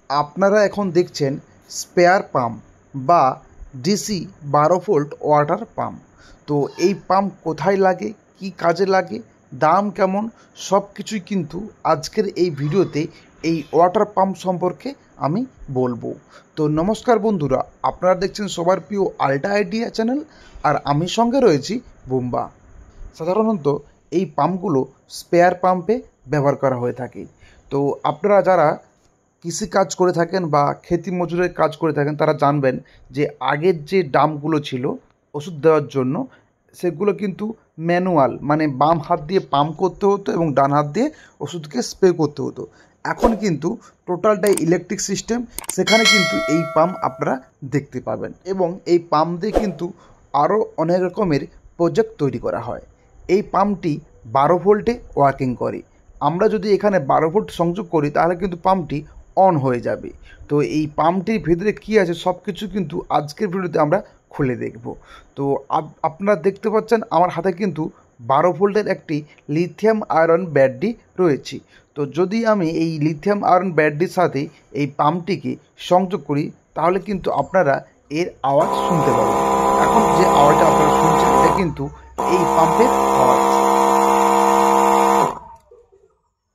আপনারা এখন দেখছেন স্পেয়ার পাম্প বা ডিসি 12 ভোল্ট ওয়াটার পাম্প। তো এই পাম্প কোথায় লাগে, কি কাজে লাগে, দাম কেমন, সব কিছুই কিন্তু আজকের এই ভিডিওতে এই ওয়াটার পাম্প সম্পর্কে আমি বলবো। তো নমস্কার বন্ধুরা, আপনারা দেখছেন সবার প্রিয় আল্ট্রা আইডিয়া চ্যানেল, আর আমি সঙ্গে রয়েছি বুম্বা। সাধারণত এই পাম্পগুলো স্পেয়ার পাম্পে ব্যবহার করা হয়ে থাকে। তো আপনারা যারা কৃষিকাজ করে থাকেন বা ক্ষেতি মজুরের কাজ করে থাকেন তারা জানবেন যে আগের যে ড্রামগুলো ছিল ওষুধ দেওয়ার জন্য, সেগুলো কিন্তু ম্যানুয়াল, মানে বাম হাত দিয়ে পাম্প করতে হতো এবং ডান হাত দিয়ে ওষুধকে স্প্রে করতে হতো। এখন কিন্তু টোটালটাই ইলেকট্রিক সিস্টেম, সেখানে কিন্তু এই পাম্প আপনারা দেখতে পাবেন এবং এই পাম্প দিয়ে কিন্তু আরও অনেক রকমের প্রজেক্ট তৈরি করা হয়। এই পাম্পটি 12 ভোল্টে ওয়ার্কিং করে। আমরা যদি এখানে 12 ভোল্ট সংযোগ করি তাহলে কিন্তু পাম্পটি অন হয়ে যাবে। তো এই পাম্পটির ভেতরে কী আছে সব কিছু কিন্তু আজকের ভিডিওতে আমরা খুলে দেখব। তো আপনারা দেখতে পাচ্ছেন আমার হাতে কিন্তু 12 ভোল্টের একটি লিথিয়াম আয়রন ব্যাটারি রয়েছে। তো যদি আমি এই লিথিয়াম আয়রন ব্যাটারির সাথে এই পাম্পটিকে সংযোগ করি তাহলে কিন্তু আপনারা এর আওয়াজ শুনতে পাবেন। এখন যে আওয়াজটা আপনারা শুনছেন এটা কিন্তু এই পাম্পের আওয়াজ।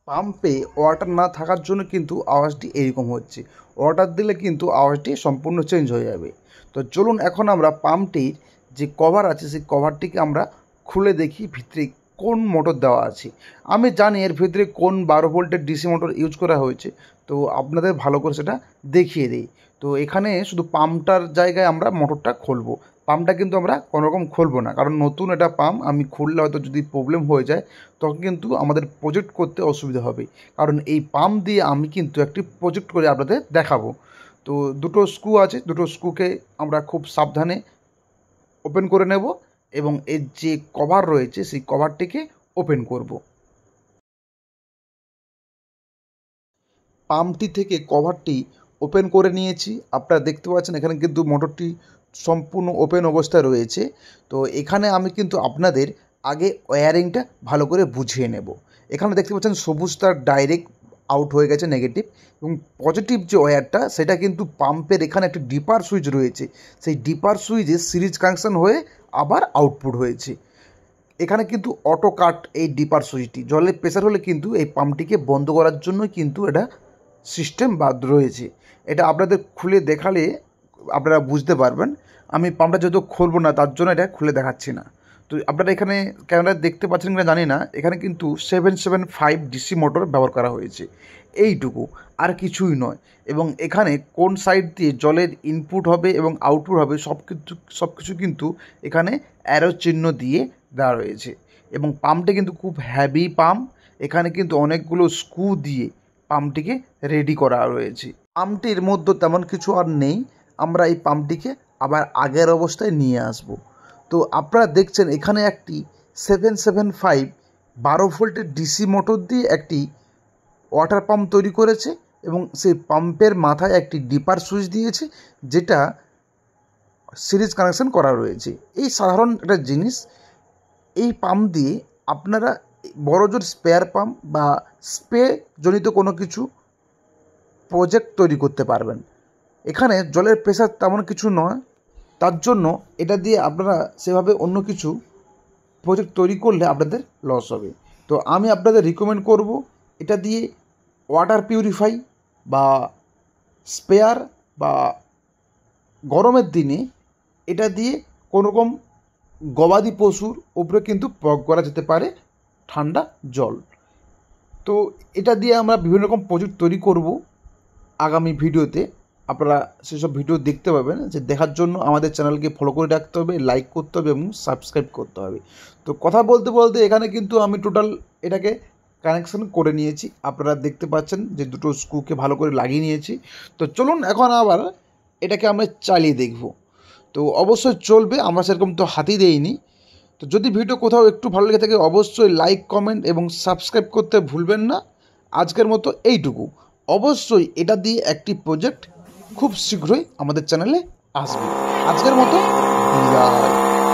পাম্পে ওয়াটার না থাকার জন্য কিন্তু আওয়াজটি এরকম হচ্ছে, ওয়াটার দিলে কিন্তু আওয়াজটি সম্পূর্ণ চেঞ্জ হয়ে যাবে। তো চলুন এখন আমরা পাম্পটির যে কভার আছে সেই কভারটিকে আমরা খুলে দেখি ভিতরে কোন মোটর দেওয়া আছে। আমি জানি এর ভিতরে কোন 12 ভোল্টের ডিসি মোটর ইউজ করা হয়েছে, তো আপনাদের ভালো করে সেটা দেখিয়ে দিই। তো এখানে শুধু পাম্পটার জায়গায় আমরা মোটরটা খুলবো, পাম্পটা কিন্তু আমরা কোনোরকম খুলবো না, কারণ নতুন এটা পাম্প, আমি খুললে হয়তো যদি প্রবলেম হয়ে যায় তখন কিন্তু আমাদের প্রজেক্ট করতে অসুবিধা হবে। কারণ এই পাম্প দিয়ে আমি কিন্তু একটি প্রজেক্ট করে আপনাদের দেখাবো। তো দুটো স্ক্রু আছে, দুটো স্ক্রুকে আমরা খুব সাবধানে ওপেন করে নেব এবং এর যে কভার রয়েছে সেই কভারটিকে ওপেন করব। পাম্পটি থেকে কভারটি ওপেন করে নিয়েছি। আপনারা দেখতে পাচ্ছেন এখানে কিন্তু মোটরটি সম্পূর্ণ ওপেন অবস্থায় রয়েছে। তো এখানে আমি কিন্তু আপনাদের আগে ওয়্যারিংটা ভালো করে বুঝিয়ে নেব। এখানে দেখতে পাচ্ছেন সবুজ তার ডাইরেক্ট আউট হয়ে গেছে নেগেটিভ, এবং পজিটিভ যে ওয়্যারটা সেটা কিন্তু পাম্পের এখানে একটি ডিপার সুইচ রয়েছে, সেই ডিপার সুইচে সিরিজ কানেকশন হয়ে আবার আউটপুট হয়েছে। এখানে কিন্তু অটো কাট এই ডিপার সুইচটি, জলের প্রেসার হলে কিন্তু এই পাম্পটিকে বন্ধ করার জন্য কিন্তু এটা সিস্টেম বাদ রয়েছে। এটা আপনাদের খুলে দেখালে আপনারা বুঝতে পারবেন। আমি পাম্পটা যেহেতু খুলবো না তার জন্য এটা খুলে দেখাচ্ছি না। তো আপনারা এখানে ক্যামেরা দেখতে পাচ্ছেন কিনা জানি না, এখানে কিন্তু 775 ডিসি মোটর ব্যবহার করা হয়েছে, এইটুকু, আর কিছুই নয়। এবং এখানে কোন সাইড দিয়ে জলের ইনপুট হবে এবং আউটপুট হবে সব কিছু কিন্তু এখানে অ্যারো চিহ্ন দিয়ে দেওয়া রয়েছে। এবং পাম্পটা কিন্তু খুব হ্যাভি পাম্প, এখানে কিন্তু অনেকগুলো স্ক্রু দিয়ে পাম্পটিকে রেডি করা রয়েছে। পাম্পটির মধ্যে তেমন কিছু আর নেই, আমরা এই পাম্পটিকে আবার আগের অবস্থায় নিয়ে আসব। তো আপনারা দেখছেন এখানে একটি 775 12 ভোল্টের ডিসি মোটর দিয়ে একটি ওয়াটার পাম্প তৈরি করেছে এবং সেই পাম্পের মাথায় একটি ডিপার সুইচ দিয়েছে, যেটা সিরিজ কানেকশন করা রয়েছে। এই সাধারণ একটা জিনিস, এই পাম্প দিয়ে আপনারা বড়জোর স্পেয়ার পাম্প বা স্প্রে জনিত কোনো কিছু প্রজেক্ট তৈরি করতে পারবেন। এখানে জলের প্রেসার তেমন কিছু নয়, তার জন্য এটা দিয়ে আপনারা সেভাবে অন্য কিছু প্রজেক্ট তৈরি করলে আপনাদের লস হবে। তো আমি আপনাদের রিকমেন্ড করব এটা দিয়ে ওয়াটার পিউরিফাই বা স্পেয়ার বা গরমের দিনে এটা দিয়ে কোনোরকম গবাদি পশুর উপরে কিন্তু প্রয়োগ করা যেতে পারে ঠান্ডা জল। তো এটা দিয়ে আমরা বিভিন্ন রকম প্রজেক্ট তৈরি করব আগামী ভিডিওতে, আপনারা সেসব ভিডিও দেখতে পাবেন। যে দেখার জন্য আমাদের চ্যানেলকে ফলো করে রাখতে হবে, লাইক করতে হবে এবং সাবস্ক্রাইব করতে হবে। তো কথা বলতে বলতে এখানে কিন্তু আমি টোটাল এটাকে কানেকশন করে নিয়েছি, আপনারা দেখতে পাচ্ছেন যে দুটো স্ক্রুকে ভালো করে লাগিয়ে নিয়েছি। তো চলুন এখন আবার এটাকে আমরা চালিয়ে দেখব। তো অবশ্যই চলবে, আমরা সেরকম তো হাতই দেইনি। তো যদি ভিডিও কোথাও একটু ভালো লেগে থাকে অবশ্যই লাইক, কমেন্ট এবং সাবস্ক্রাইব করতে ভুলবেন না। আজকের মতো এইটুকু। অবশ্যই এটা দিয়ে একটি প্রজেক্ট খুব শীঘ্রই আমাদের চ্যানেলে আসবে। আজকের মতো বিদায়।